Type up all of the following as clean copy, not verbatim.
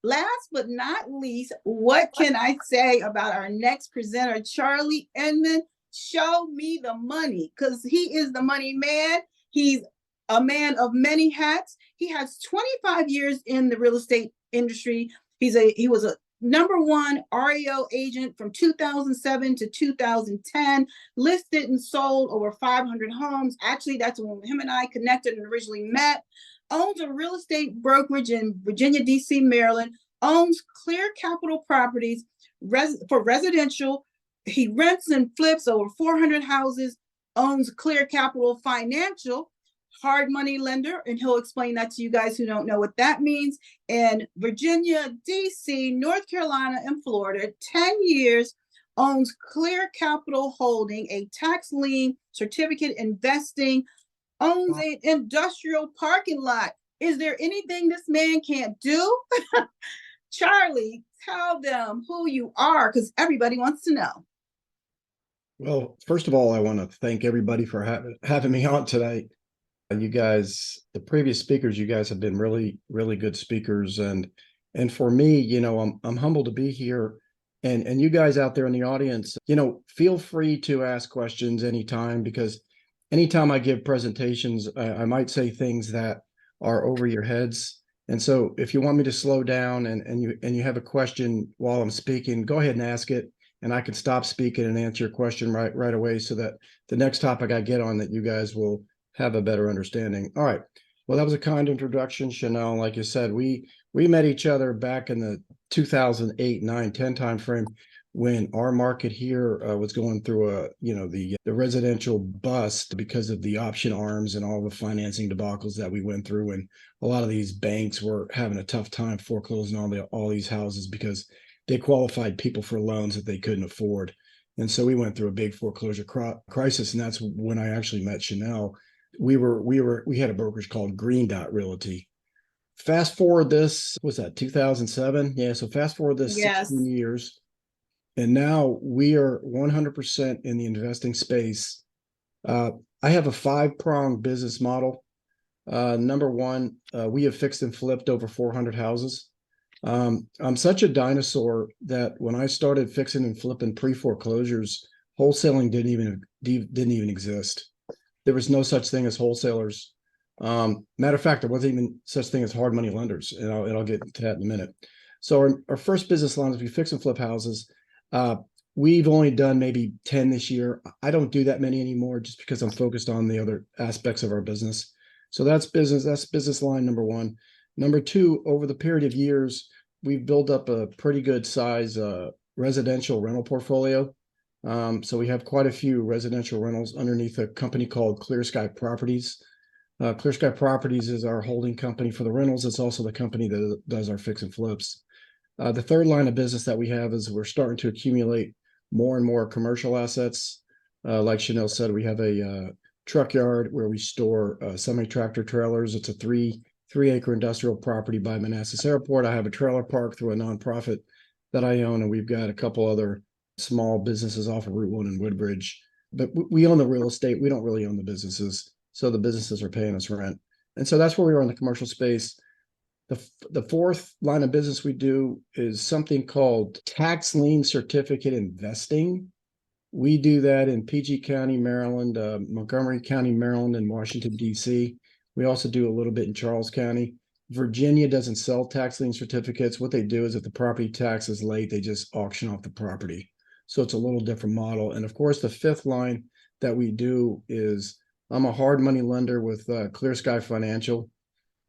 last but not least, what can I say about our next presenter, Charlie Inman? Show me the money, because he is the money man. He's a man of many hats. He has 25 years in the real estate industry. He was a number one REO agent from 2007 to 2010, listed and sold over 500 homes. Actually, that's when him and I connected and originally met. Owns a real estate brokerage in Virginia, DC, Maryland. Owns Clear Capital Properties for residential. He rents and flips over 400 houses. Owns Clear Capital Financial, hard money lender, and he'll explain that to you guys who don't know what that means. And Virginia, DC, North Carolina, and Florida, 10 years. Owns Clear Capital Holding, a tax lien certificate investing. Owns an industrial parking lot. Is there anything this man can't do? Charlie, tell them who you are, because everybody wants to know. Well, first of all, I want to thank everybody for having me on today. You guys, the previous speakers, you guys have been really, really good speakers. And for me, you know, I'm humbled to be here. And you guys out there in the audience, you know, feel free to ask questions anytime, because anytime I give presentations, I might say things that are over your heads. And so if you want me to slow down and you have a question while I'm speaking, go ahead and ask it, and I can stop speaking and answer your question right away, so that the next topic I get on, that you guys will have a better understanding. All right. Well, that was a kind introduction, Chanel. Like you said, we met each other back in the 2008, 9, 10 timeframe, when our market here was going through the residential bust because of the option arms and all the financing debacles that we went through. And a lot of these banks were having a tough time foreclosing all these houses because they qualified people for loans that they couldn't afford. And so we went through a big foreclosure crisis. And that's when I actually met Chanel. We had a brokerage called Green Dot Realty. Fast forward this, was that 2007? Yeah. So fast forward this 16 years. And now we are 100% in the investing space. I have a 5-pronged business model. Number one, we have fixed and flipped over 400 houses. I'm such a dinosaur that when I started fixing and flipping pre-foreclosures, wholesaling didn't even exist. There was no such thing as wholesalers. Matter of fact, there wasn't even such thing as hard money lenders, and I'll get to that in a minute. So our first business line is we fix and flip houses. We've only done maybe 10 this year. I don't do that many anymore, just because I'm focused on the other aspects of our business. So that's business line number one. Number two, over the period of years, we've built up a pretty good size residential rental portfolio. So we have quite a few residential rentals underneath a company called Clear Sky Properties. Clear Sky Properties is our holding company for the rentals. It's also the company that does our fix and flips. The third line of business that we have is we're starting to accumulate more and more commercial assets. Like Chanel said, we have a truck yard where we store semi-tractor trailers. It's a three-acre industrial property by Manassas Airport. I have a trailer park through a nonprofit that I own, and we've got a couple other small businesses off of Route 1 in Woodbridge. But we own the real estate. We don't really own the businesses. So the businesses are paying us rent. And so that's where we are in the commercial space. The fourth line of business we do is something called tax lien certificate investing. We do that in PG County, Maryland, Montgomery County, Maryland, and Washington, D.C. We also do a little bit in Charles County. Virginia doesn't sell tax lien certificates. What they do is if the property tax is late, they just auction off the property. So it's a little different model. And of course, the fifth line that we do is I'm a hard money lender with Clear Sky Financial.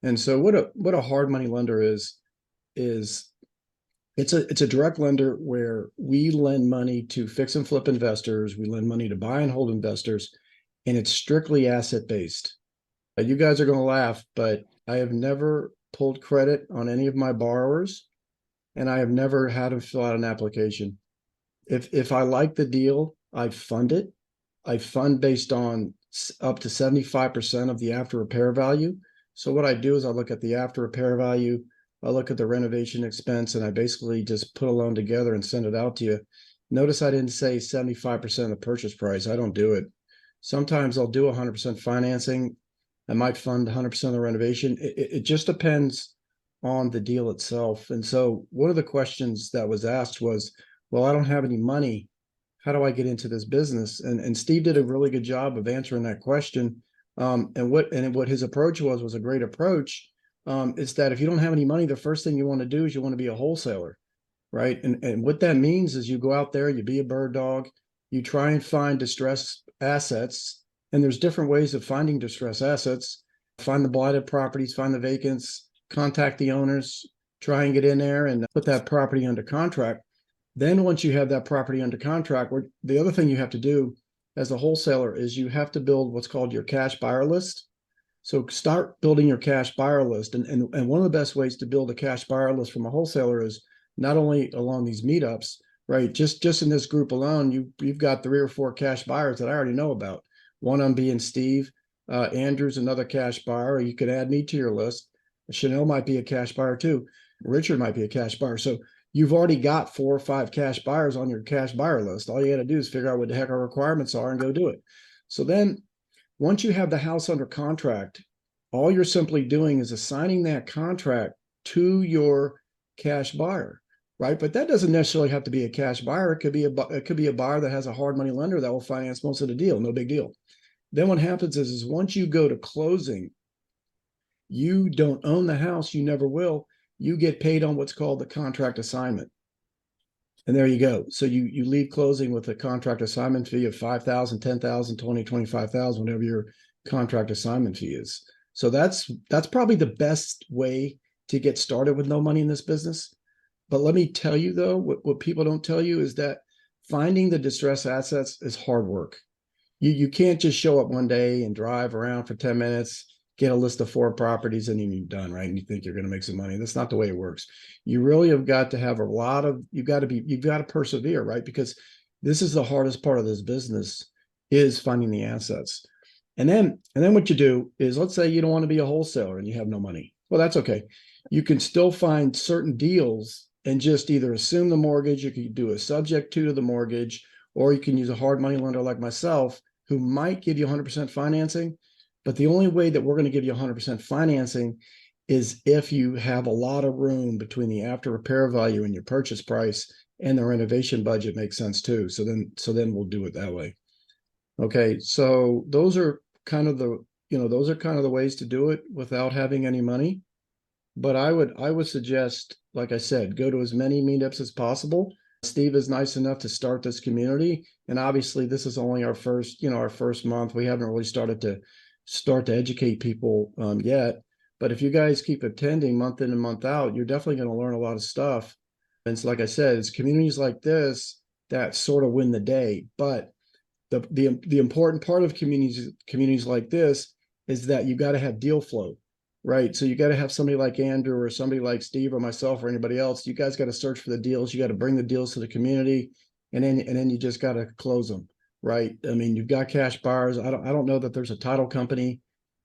And so what a hard money lender is it's a direct lender where we lend money to fix and flip investors. We lend money to buy and hold investors, and it's strictly asset based. You guys are going to laugh, but I have never pulled credit on any of my borrowers, and I have never had them fill out an application. If I like the deal, I fund it. I fund based on up to 75% of the after repair value. So what I do is I look at the after repair value, I look at the renovation expense, and I basically just put a loan together and send it out to you. Notice I didn't say 75% of the purchase price. I don't do it. Sometimes I'll do 100% financing. I might fund 100% of the renovation. It just depends on the deal itself. And so one of the questions that was asked was, well, I don't have any money. How do I get into this business? And Steve did a really good job of answering that question. And what his approach was a great approach. Is that if you don't have any money, the first thing you want to do is you want to be a wholesaler, right? And what that means is you go out there, you be a bird dog, you try and find distressed assets. And there's different ways of finding distressed assets. Find the blighted properties, find the vacants, contact the owners, try and get in there and put that property under contract. Then once you have that property under contract, the other thing you have to do as a wholesaler is you have to build what's called your cash buyer list. So start building your cash buyer list. And one of the best ways to build a cash buyer list from a wholesaler is not only along these meetups, right? Just in this group alone, you've got 3 or 4 cash buyers that I already know about. One of them being Steve. Andrew's another cash buyer. You could add me to your list. Chanel might be a cash buyer too. Richard might be a cash buyer. So you've already got 4 or 5 cash buyers on your cash buyer list. All you got to do is figure out what the heck our requirements are and go do it. So then once you have the house under contract, all you're simply doing is assigning that contract to your cash buyer, right? But that doesn't necessarily have to be a cash buyer. It could be a buyer that has a hard money lender that will finance most of the deal. No big deal. Then what happens is once you go to closing, you don't own the house. You never will. You get paid on what's called the contract assignment. And there you go. So you leave closing with a contract assignment fee of $5,000, $10,000, $20,000, $25,000, whatever your contract assignment fee is. So that's probably the best way to get started with no money in this business. But let me tell you though, what people don't tell you is that finding the distressed assets is hard work. You can't just show up one day and drive around for 10 minutes, get a list of 4 properties, and then you're done, right? And you think you're going to make some money. That's not the way it works. You really have got to have you've got to persevere, right? Because this is the hardest part of this business, is finding the assets. And then what you do is, let's say you don't want to be a wholesaler and you have no money. Well, that's okay. You can still find certain deals and just either assume the mortgage, you can do a subject to the mortgage, or you can use a hard money lender like myself who might give you 100% financing. But the only way that we're going to give you 100% financing is if you have a lot of room between the after repair value and your purchase price, and the renovation budget makes sense too. So then we'll do it that way. Okay, so those are kind of the ways to do it without having any money. But I would suggest, like I said, go to as many meetups as possible. Steve is nice enough to start this community, and obviously this is only our first month. We haven't really started to educate people yet. But if you guys keep attending month in and month out, you're definitely going to learn a lot of stuff. And so, like I said, it's communities like this that sort of win the day. But the important part of communities like this is that you got to have deal flow, right? So you got to have somebody like Andrew or somebody like Steve or myself or anybody else. You guys got to search for the deals. You got to bring the deals to the community, and then you just got to close them, right? I mean, you've got cash buyers. I don't know that there's a title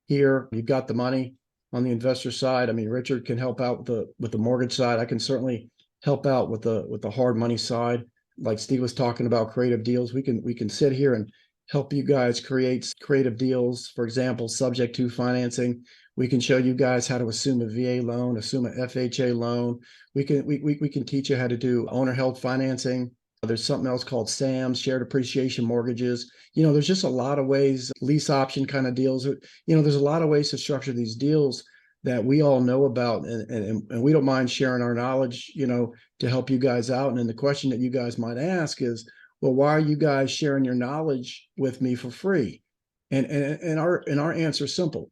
here. You've got the money on the investor side. I mean, Richard can help out with the mortgage side. I can certainly help out with the hard money side. Like Steve was talking about creative deals, we can sit here and help you guys create creative deals. For example, subject to financing. We can show you guys how to assume a VA loan, assume an FHA loan. We can teach you how to do owner held financing. There's something else called SAMs, shared appreciation mortgages. There's just a lot of ways, lease option kind of deals. There's a lot of ways to structure these deals that we all know about, and we don't mind sharing our knowledge, to help you guys out. And then the question that you guys might ask is, well, why are you guys sharing your knowledge with me for free? And our answer is simple.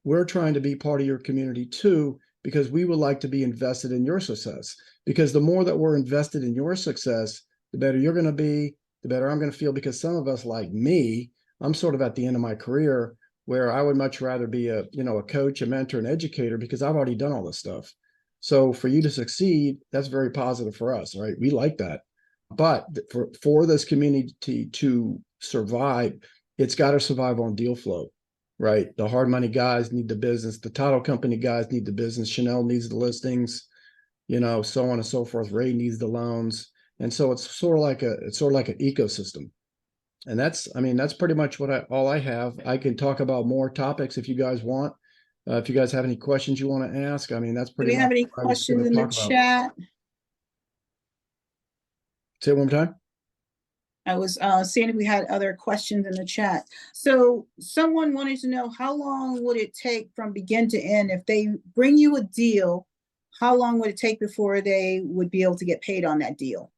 We're trying to be part of your community too, because we would like to be invested in your success. Because the more that we're invested in your success, the better you're going to be, the better I'm going to feel. Because some of us, like me, I'm sort of at the end of my career, where I would much rather be a coach, a mentor, an educator, because I've already done all this stuff. So for you to succeed, that's very positive for us, right? We like that. But for this community to survive, it's got to survive on deal flow, right? The hard money guys need the business. The title company guys need the business. Chanel needs the listings, so on and so forth. Ray needs the loans. And so it's sort of like an ecosystem. And that's pretty much all I have. I can talk about more topics if you guys want. If you guys have any questions you want to ask, I mean, that's Do pretty we much have any what I was going questions to in the talk about. chat? Say it one more time. I was seeing if we had other questions in the chat. So someone wanted to know, how long would it take from begin to end? If they bring you a deal, how long would it take before they would be able to get paid on that deal?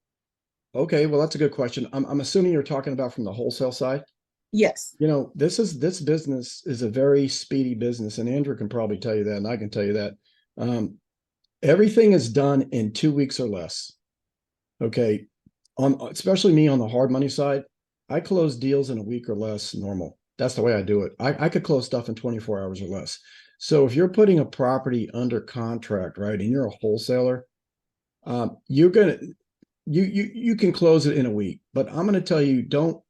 Okay, well, that's a good question. I'm assuming you're talking about from the wholesale side. Yes. You know, this business is a very speedy business, and Andrew can probably tell you that, and I can tell you that. Everything is done in 2 weeks or less. Okay, especially me on the hard money side, I close deals in a week or less normal. That's the way I do it. I could close stuff in 24 hours or less. So if you're putting a property under contract, right, and you're a wholesaler, you're gonna you can close it in a week, but I'm going to tell you, don't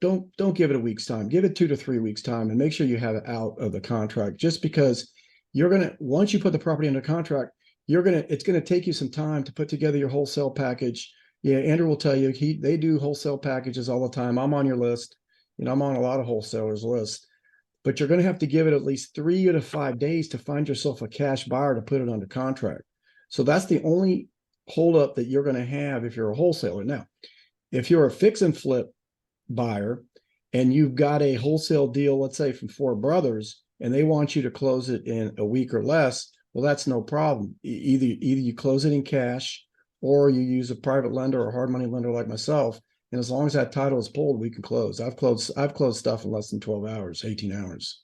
give it a week's time. Give it 2 to 3 weeks time, and make sure you have it out of the contract. Just because you're gonna, once you put the property under contract, it's gonna take you some time to put together your wholesale package. Yeah, Andrew will tell you they do wholesale packages all the time. I'm on your list. You know, I'm on a lot of wholesalers' lists, but you're going to have to give it at least 3 to 5 days to find yourself a cash buyer to put it under contract. So that's the only holdup that you're going to have if you're a wholesaler. Now, if you're a fix and flip buyer and you've got a wholesale deal, let's say from Four Brothers, and they want you to close it in a week or less, well, that's no problem. Either you close it in cash, or you use a private lender or a hard money lender like myself. And as long as that title is pulled, we can close. I've closed stuff in less than 12 hours, 18 hours.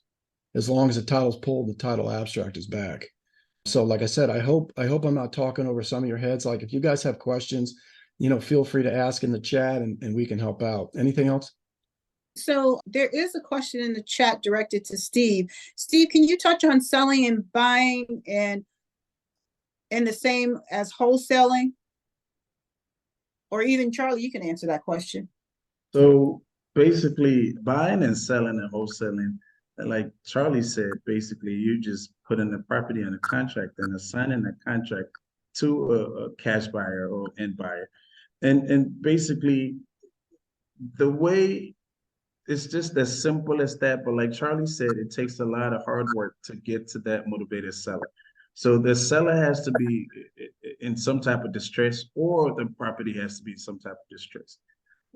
As long as the title's pulled, the title abstract is back. So like I said, I hope I'm not talking over some of your heads. Like, if you guys have questions, you know, feel free to ask in the chat, and we can help out. Anything else? So there is a question in the chat directed to Steve. Steve, can you touch on selling and buying and the same as wholesaling? Or even Charlie, you can answer that question. So basically, buying and selling and wholesaling, like Charlie said, basically you just put in the property on a contract and assigning a contract to a cash buyer or end buyer. And basically the way, it's just as simple as that. But like Charlie said, it takes a lot of hard work to get to that motivated seller. So the seller has to be in some type of distress, or the property has to be in some type of distress.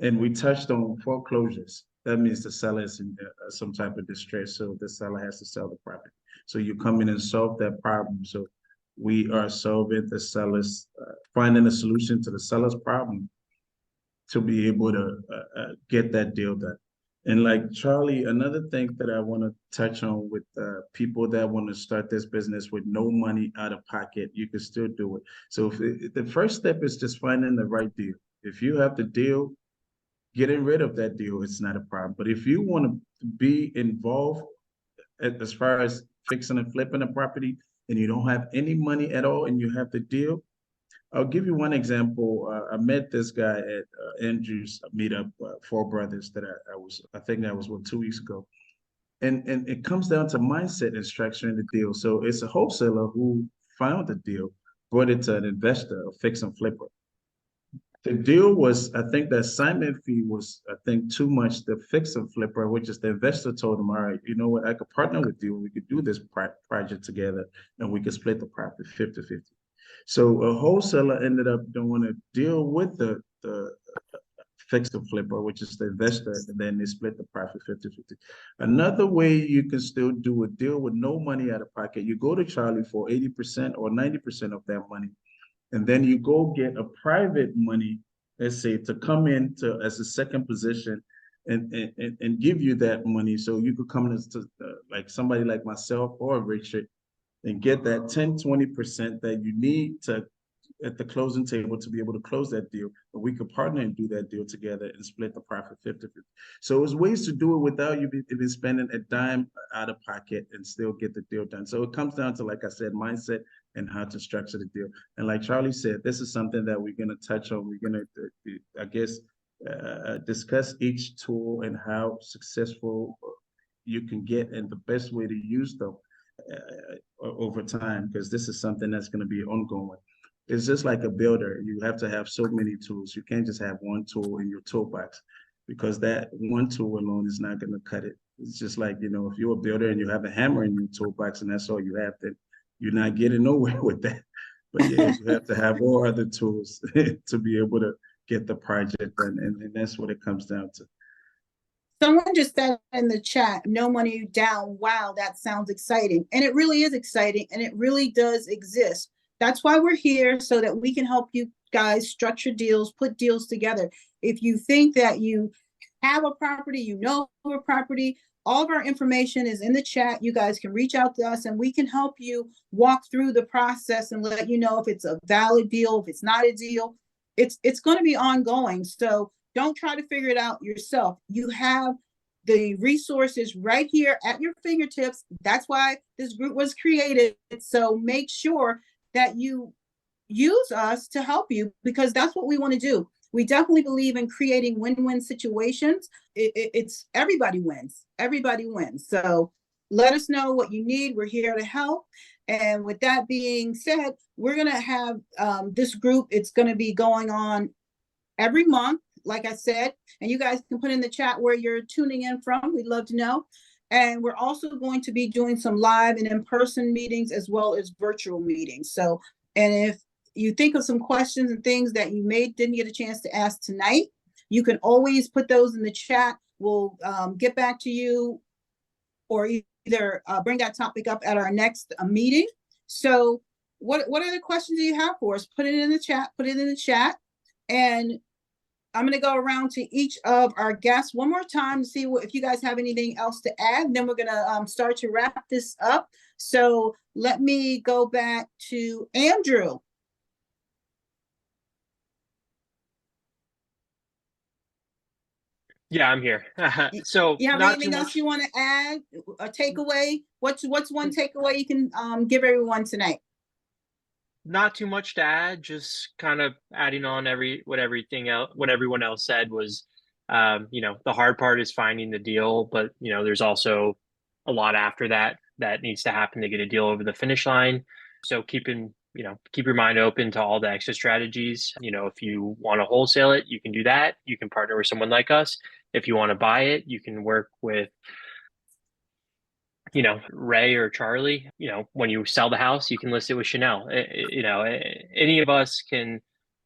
And we touched on foreclosures. That means the seller is in some type of distress, so the seller has to sell the property. So you come in and solve that problem. So we are solving the seller's, finding a solution to the seller's problem to be able to get that deal done. And like Charlie, another thing that I want to touch on with people that want to start this business with no money out of pocket, you can still do it. So the first step is just finding the right deal. If you have the deal, getting rid of that deal, it's not a problem. But if you want to be involved as far as fixing and flipping a property, and you don't have any money at all and you have the deal, I'll give you one example. I met this guy at Andrew's meetup, Four Brothers, that I think that was 2 weeks ago. And it comes down to mindset and structuring the deal. So it's a wholesaler who found the deal, brought it to an investor, a fix and flipper. The deal was, I think the assignment fee was, I think, too much. The fix and flipper, which is the investor, told him, all right, you know what, I could partner with you. We could do this project together, and we could split the profit 50-50. So a wholesaler ended up doing a deal with the fix and flipper, which is the investor, and then they split the profit 50-50. Another way you can still do a deal with no money out of pocket, you go to Charlie for 80% or 90% of that money, and then you go get a private money, let's say, to come in to as a second position and give you that money. So you could come in as like somebody like myself or Richard and get that 10-20% that you need to at the closing table to be able to close that deal. But we could partner and do that deal together and split the profit 50-50. So there's ways to do it without you even spending a dime out of pocket and still get the deal done. So it comes down to, like I said, mindset and how to structure the deal. And like Charlie said, this is something that we're going to touch on. We're going to, I guess, discuss each tool and how successful you can get and the best way to use them over time, because this is something that's going to be ongoing. It's just like a builder. You have to have so many tools. You can't just have one tool in your toolbox, because that one tool alone is not going to cut it. It's just like, you know, if you're a builder and you have a hammer in your toolbox and that's all you have, then you're not getting nowhere with that. But yeah, you have to have all other tools to be able to get the project done. And that's what it comes down to. Someone just said in the chat, no money down. Wow, that sounds exciting. And it really is exciting, and it really does exist. That's why we're here, so that we can help you guys structure deals, put deals together. If you think that you have a property, you know a property, all of our information is in the chat. You guys can reach out to us and we can help you walk through the process and let you know if it's a valid deal, if it's not a deal. It's going to be ongoing. So don't try to figure it out yourself. You have the resources right here at your fingertips. That's why this group was created. So make sure that you use us to help you, because that's what we want to do. We definitely believe in creating win-win situations. It's everybody wins. Everybody wins. So let us know what you need. We're here to help. And with that being said, we're going to have this group. It's going to be going on every month, like I said, and you guys can put in the chat where you're tuning in from. We'd love to know. And we're also going to be doing some live and in-person meetings as well as virtual meetings. So, and if you think of some questions and things that you didn't get a chance to ask tonight, you can always put those in the chat. We'll get back to you, or either bring that topic up at our next meeting. So what other questions do you have for us? Put it in the chat, and I'm going to go around to each of our guests one more time to see if you guys have anything else to add. And then we're going to start to wrap this up. So let me go back to Andrew. Yeah, I'm here. So you have not anything too else much. you want to add? A takeaway? What's one takeaway you can give everyone tonight? Not too much to add. Just kind of adding on what everyone else said was, the hard part is finding the deal, but there's also a lot after that needs to happen to get a deal over the finish line. So keep your mind open to all the exit strategies. If you want to wholesale it, you can do that. You can partner with someone like us. If you want to buy it, you can work with, Ray or Charlie. When you sell the house, you can list it with Chanel. Any of us can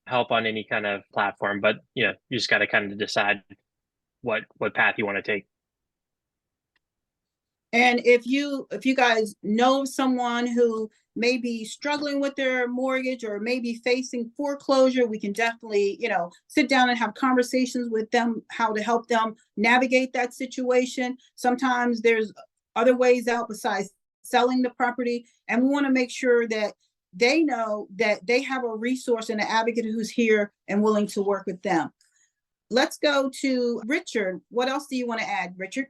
help on any kind of platform, but you just got to kind of decide what path you want to take. And if you guys know someone who may be struggling with their mortgage or maybe facing foreclosure, we can definitely, sit down and have conversations with them, how to help them navigate that situation. Sometimes there's other ways out besides selling the property. And we want to make sure that they know that they have a resource and an advocate who's here and willing to work with them. Let's go to Richard. What else do you want to add, Richard?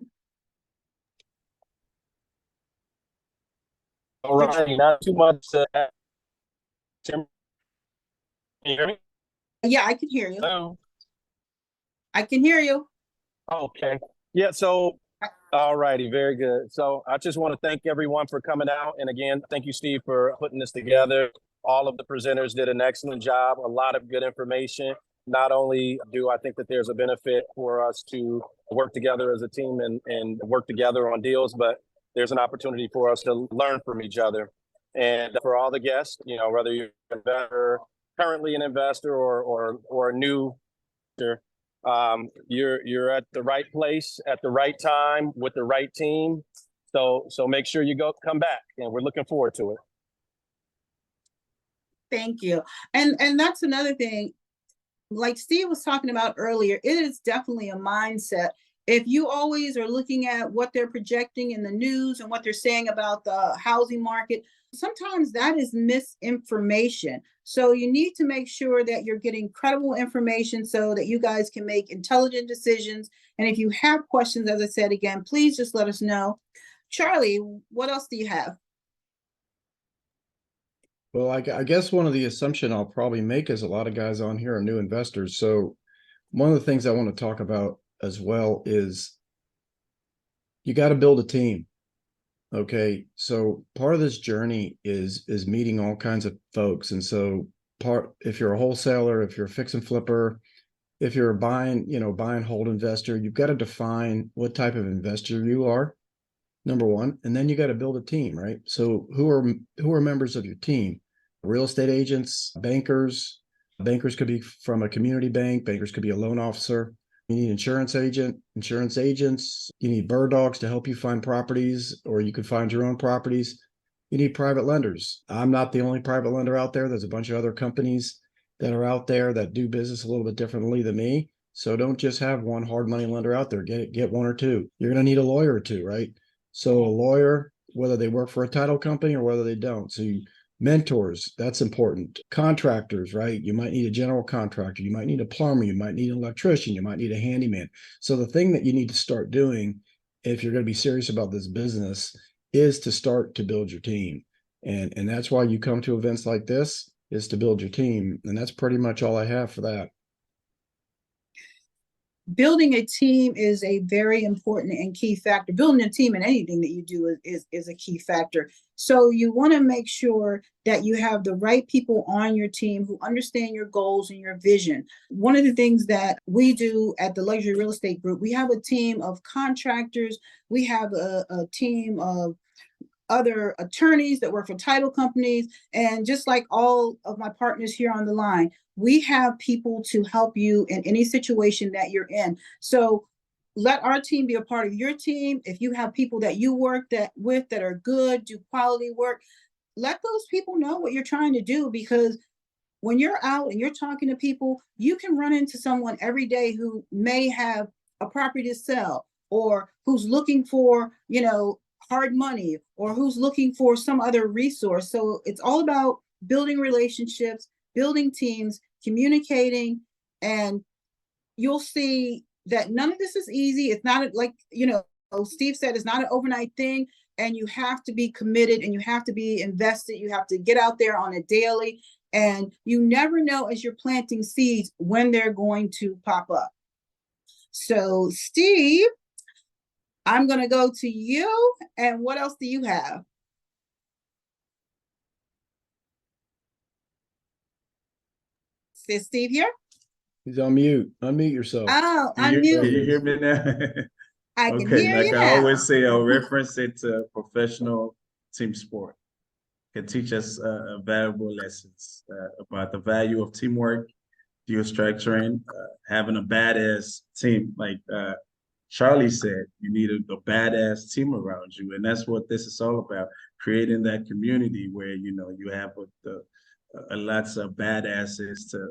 All right, not too much to add. Tim, can you hear me? Yeah, I can hear you. Hello? I can hear you. Okay. Yeah, so, all righty, very good. So I just want to thank everyone for coming out. And again, thank you, Steve, for putting this together. All of the presenters did an excellent job, a lot of good information. Not only do I think that there's a benefit for us to work together as a team and work together on deals, but there's an opportunity for us to learn from each other. And for all the guests, whether you're an investor, currently an investor or a new investor, you're at the right place at the right time with the right team. So make sure you come back, and we're looking forward to it. Thank you. And that's another thing, like Steve was talking about earlier, it is definitely a mindset. If you always are looking at what they're projecting in the news and what they're saying about the housing market, sometimes that is misinformation. So you need to make sure that you're getting credible information so that you guys can make intelligent decisions. And if you have questions, as I said again, please just let us know. Charlie, what else do you have? Well, I guess one of the assumption I'll probably make is a lot of guys on here are new investors. So one of the things I want to talk about as well is you got to build a team. Okay. So part of this journey is meeting all kinds of folks. And so if you're a wholesaler, if you're a fix and flipper, if you're a buy and hold investor, you've got to define what type of investor you are, number one, and then you got to build a team, right? So who are members of your team? Real estate agents, bankers. Bankers could be from a community bank. Bankers could be a loan officer. You need insurance agents. You need bird dogs to help you find properties, or you can find your own properties. You need private lenders. I'm not the only private lender out there. There's a bunch of other companies that are out there that do business a little bit differently than me. So don't just have one hard money lender out there. Get one or two. You're going to need a lawyer or two, right? So a lawyer, whether they work for a title company or whether they don't. So mentors, that's important. Contractors, right? You might need a general contractor. You might need a plumber. You might need an electrician. You might need a handyman. So the thing that you need to start doing if you're going to be serious about this business is to start to build your team. And that's why you come to events like this, is to build your team. And that's pretty much all I have for that. Building a team is a very important and key factor. Building a team in anything that you do is a key factor. So you want to make sure that you have the right people on your team who understand your goals and your vision. One of the things that we do at the Luxury Real Estate Group, we have a team of contractors. We have a team of other attorneys that work for title companies. And just like all of my partners here on the line, we have people to help you in any situation that you're in. So let our team be a part of your team. If you have people that you work with that are good, do quality work, let those people know what you're trying to do, because when you're out and you're talking to people, you can run into someone every day who may have a property to sell, or who's looking for, hard money, or who's looking for some other resource. So it's all about building relationships, building teams, communicating, and you'll see that none of this is easy. It's not like, Steve said, it's not an overnight thing, and you have to be committed and you have to be invested. You have to get out there on a daily, and you never know as you're planting seeds when they're going to pop up. So Steve, I'm going to go to you. And what else do you have? Is Steve here? He's on mute. Unmute yourself. Oh, Can you unmute. hear me now? I can Okay, hear like you I now. always say, I'll reference it to professional team sport. Can teach us valuable lessons about the value of teamwork, deal structuring, having a badass team. Like Charlie said, you need a badass team around you. And that's what this is all about, creating that community where, you have lots of badasses to,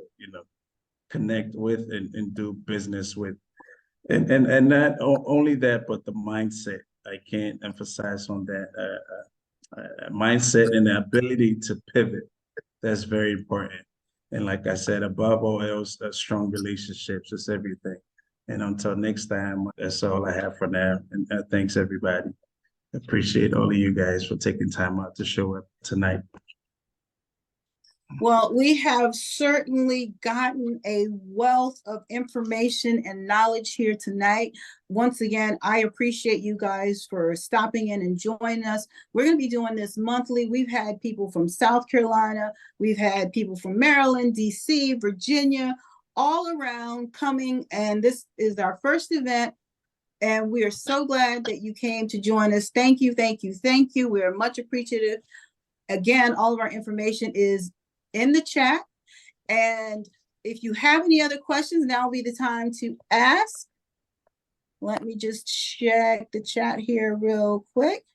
connect with and do business with. And not only that, but the mindset. I can't emphasize on that. Mindset and the ability to pivot. That's very important. And like I said, above all else, strong relationships is everything. And until next time, that's all I have for now. And thanks, everybody. Appreciate all of you guys for taking time out to show up tonight. Well, we have certainly gotten a wealth of information and knowledge here tonight. Once again, I appreciate you guys for stopping in and joining us. We're going to be doing this monthly. We've had people from South Carolina. We've had people from Maryland, DC, Virginia, all around coming. And this is our first event. And we are so glad that you came to join us. Thank you, thank you, thank you. We are much appreciative. Again, all of our information is in the chat. And if you have any other questions, now will be the time to ask. Let me just check the chat here real quick.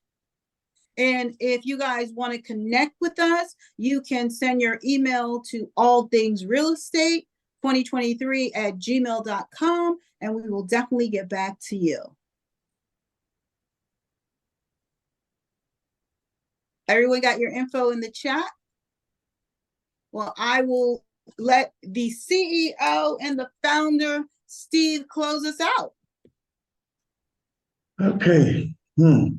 And if you guys want to connect with us, you can send your email to allthingsrealestate2023@gmail.com, and we will definitely get back to you. Everyone got your info in the chat? Well, I will let the CEO and the founder, Steve, close us out. Okay. All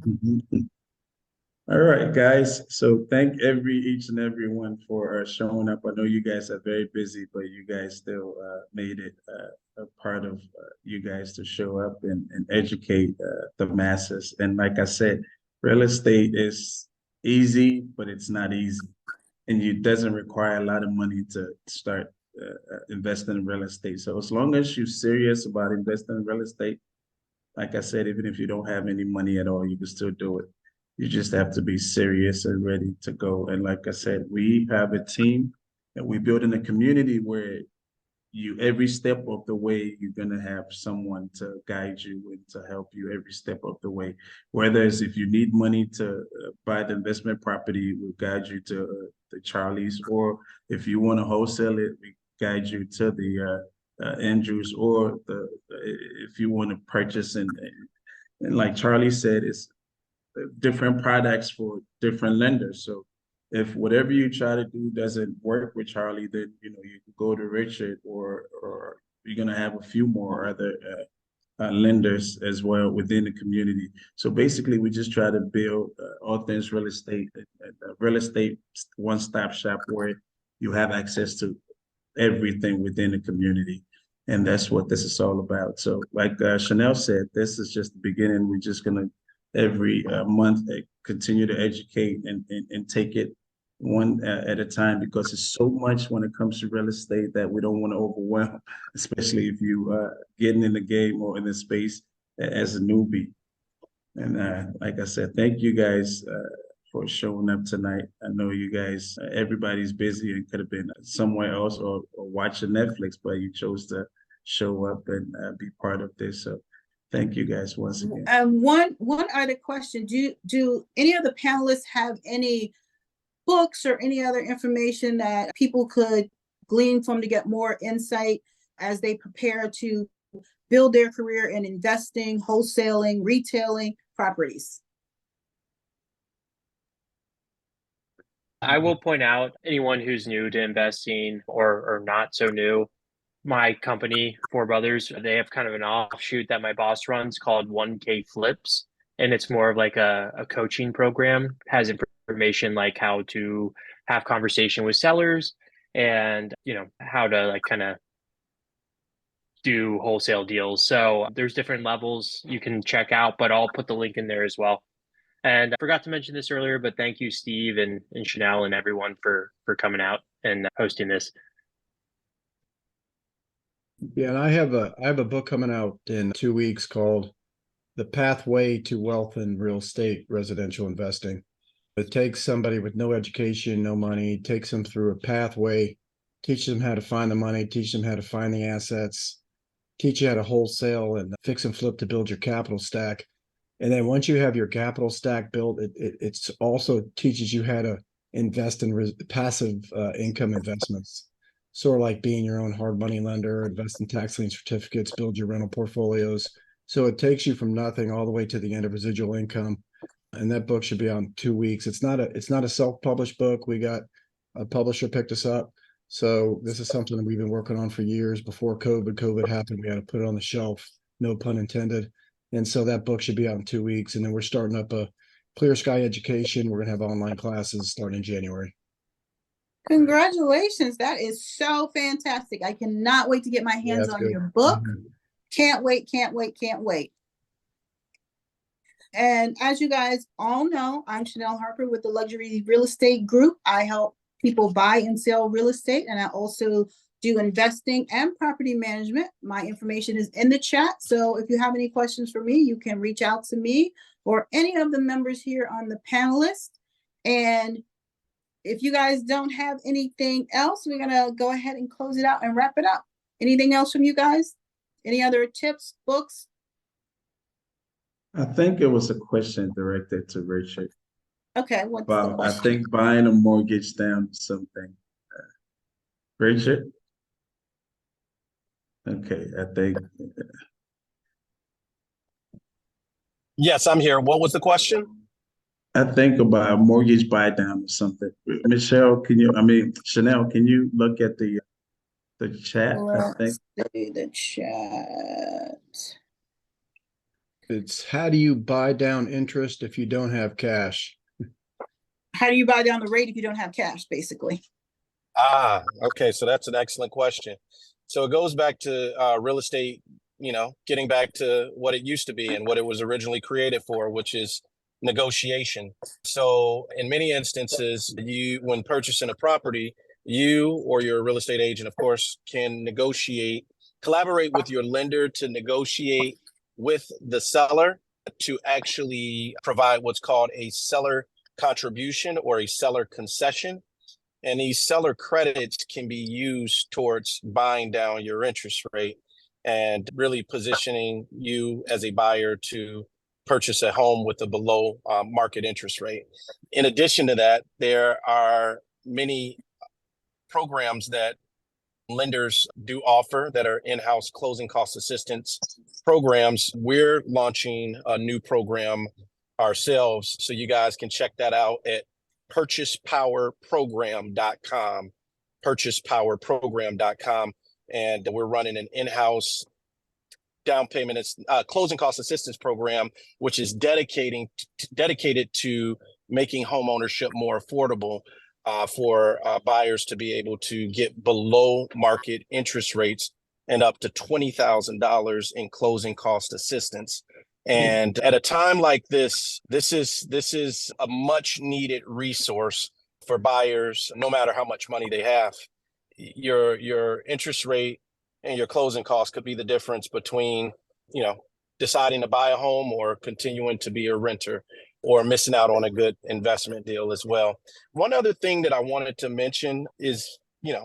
right, guys. So thank each and every one for showing up. I know you guys are very busy, but you guys still made it a part of you guys to show up and educate the masses. And like I said, real estate is easy, but it's not easy. And it doesn't require a lot of money to start investing in real estate. So as long as you're serious about investing in real estate, like I said, even if you don't have any money at all, you can still do it. You just have to be serious and ready to go. And like I said, we have a team and we building a community where you every step of the way you're gonna have someone to guide you and to help you every step of the way. Whether it's if you need money to buy the investment property, we'll guide you to the Charlie's, or if you want to wholesale it, we guide you to the Andrews, or the if you want to purchase and like Charlie said, it's different products for different lenders. So if whatever you try to do doesn't work with Charlie, then you can go to Richard, or you're gonna have a few more other lenders as well within the community. So basically, we just try to build all things real estate one-stop shop where you have access to everything within the community. And that's what this is all about. So like Chanel said, this is just the beginning. We're just gonna every month continue to educate and take it one at a time, because it's so much when it comes to real estate that we don't want to overwhelm, especially if you getting in the game or in the space as a newbie. And like I said, thank you guys for showing up tonight. I know you guys, everybody's busy and could have been somewhere else or watching Netflix, but you chose to show up and be part of this. So thank you guys once again. One other question: Do any of the panelists have any books or any other information that people could glean from to get more insight as they prepare to build their career in investing, wholesaling, retailing properties? I will point out anyone who's new to investing or not so new. My company, Four Brothers, they have kind of an offshoot that my boss runs called 1K Flips. And it's more of like a coaching program. It has information like how to have conversation with sellers and, how to like kind of do wholesale deals. So there's different levels you can check out, but I'll put the link in there as well. And I forgot to mention this earlier, but thank you, Steve and Chanel and everyone for coming out and hosting this. Yeah, and I have a book coming out in 2 weeks called The Pathway to Wealth in Real Estate Residential Investing. It takes somebody with no education, no money, takes them through a pathway, teaches them how to find the money, teach them how to find the assets, teach you how to wholesale and fix and flip to build your capital stack. And then once you have your capital stack built, it's also teaches you how to invest in passive income investments. Sort of like being your own hard money lender, invest in tax lien certificates, build your rental portfolios. So it takes you from nothing all the way to the end of residual income. And that book should be on 2 weeks. It's not a self-published book. We got a publisher picked us up. So this is something that we've been working on for years. Before COVID happened, we had to put it on the shelf, no pun intended. And so that book should be out in 2 weeks. And then we're starting up a Clear Sky Education. We're gonna have online classes starting in January. Congratulations. That is so fantastic. I cannot wait to get my hands on your book. Can't wait, can't wait, can't wait. And as you guys all know, I'm Chanel Harper with the Luxury Real Estate Group. I help people buy and sell real estate, and I also do investing and property management. My information is in the chat. So if you have any questions for me, you can reach out to me or any of the members here on the panelist. And if you guys don't have anything else, we're gonna go ahead and close it out and wrap it up. Anything else from you guys? Any other tips, books? I think it was a question directed to Richard. Okay, what's the I question? think buying a mortgage down to something. Richard? Okay, I think. Yes, I'm here. What was the question? I think about a mortgage buy down or something. Chanel, can you look at the chat? I think. Let's see the chat. It's how do you buy down interest if you don't have cash? How do you buy down the rate if you don't have cash, basically? Okay. So that's an excellent question. So it goes back to real estate, getting back to what it used to be and what it was originally created for, which is negotiation. So in many instances, when purchasing a property, you or your real estate agent, of course, can collaborate with your lender to negotiate with the seller to actually provide what's called a seller contribution or a seller concession. And these seller credits can be used towards buying down your interest rate and really positioning you as a buyer to purchase a home with a below market interest rate. In addition to that, there are many programs that lenders do offer that are in-house closing cost assistance programs. We're launching a new program ourselves, so you guys can check that out at purchasepowerprogram.com, purchasepowerprogram.com. And we're running an in-house down payment closing cost assistance program, which is dedicated to making home ownership more affordable for buyers to be able to get below market interest rates and up to $20,000 in closing cost assistance. And at a time like this is a much needed resource for buyers, no matter how much money they have. Your interest rate and your closing costs could be the difference between, deciding to buy a home or continuing to be a renter or missing out on a good investment deal as well. One other thing that I wanted to mention is,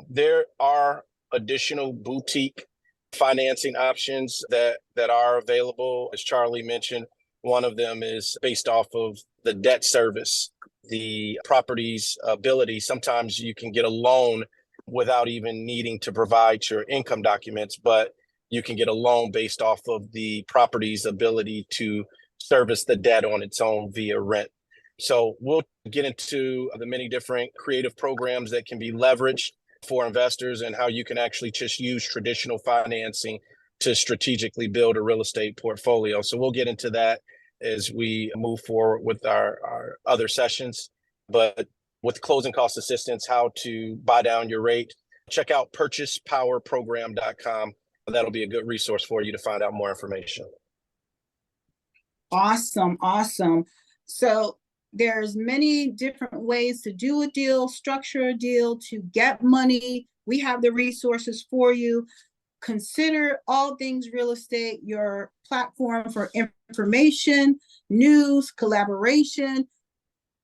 there are additional boutique financing options that are available. As Charlie mentioned, one of them is based off of the debt service, the property's ability. Sometimes you can get a loan without even needing to provide your income documents, but you can get a loan based off of the property's ability to service the debt on its own via rent. So we'll get into the many different creative programs that can be leveraged for investors and how you can actually just use traditional financing to strategically build a real estate portfolio. So we'll get into that as we move forward with our other sessions. But with closing cost assistance, how to buy down your rate, check out purchasepowerprogram.com. That'll be a good resource for you to find out more information. Awesome. So there's many different ways to do a deal, structure a deal, to get money. We have the resources for you. Consider All Things Real Estate your platform for information, news, collaboration.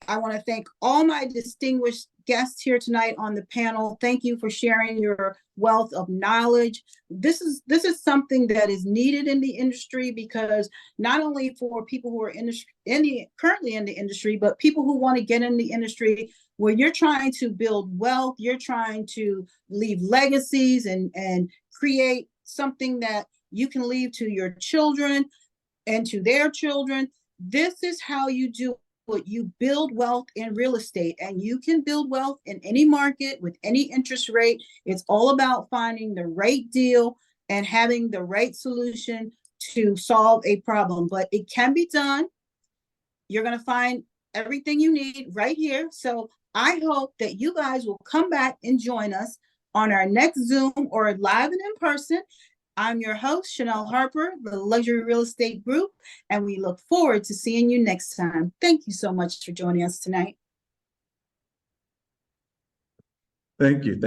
I want to thank all my distinguished guests here tonight on the panel. Thank you for sharing your wealth of knowledge. This is something that is needed in the industry, because not only for people who are currently in the industry, but people who want to get in the industry, where you're trying to build wealth, you're trying to leave legacies and create something that you can leave to your children and to their children. This is how you do it. You build wealth in real estate, and you can build wealth in any market with any interest rate. It's all about finding the right deal and having the right solution to solve a problem, but it can be done. You're going to find everything you need right here. So I hope that you guys will come back and join us on our next Zoom or live and in person. I'm your host, Chanel Harper, the Luxury Real Estate Group, and we look forward to seeing you next time. Thank you so much for joining us tonight. Thank you.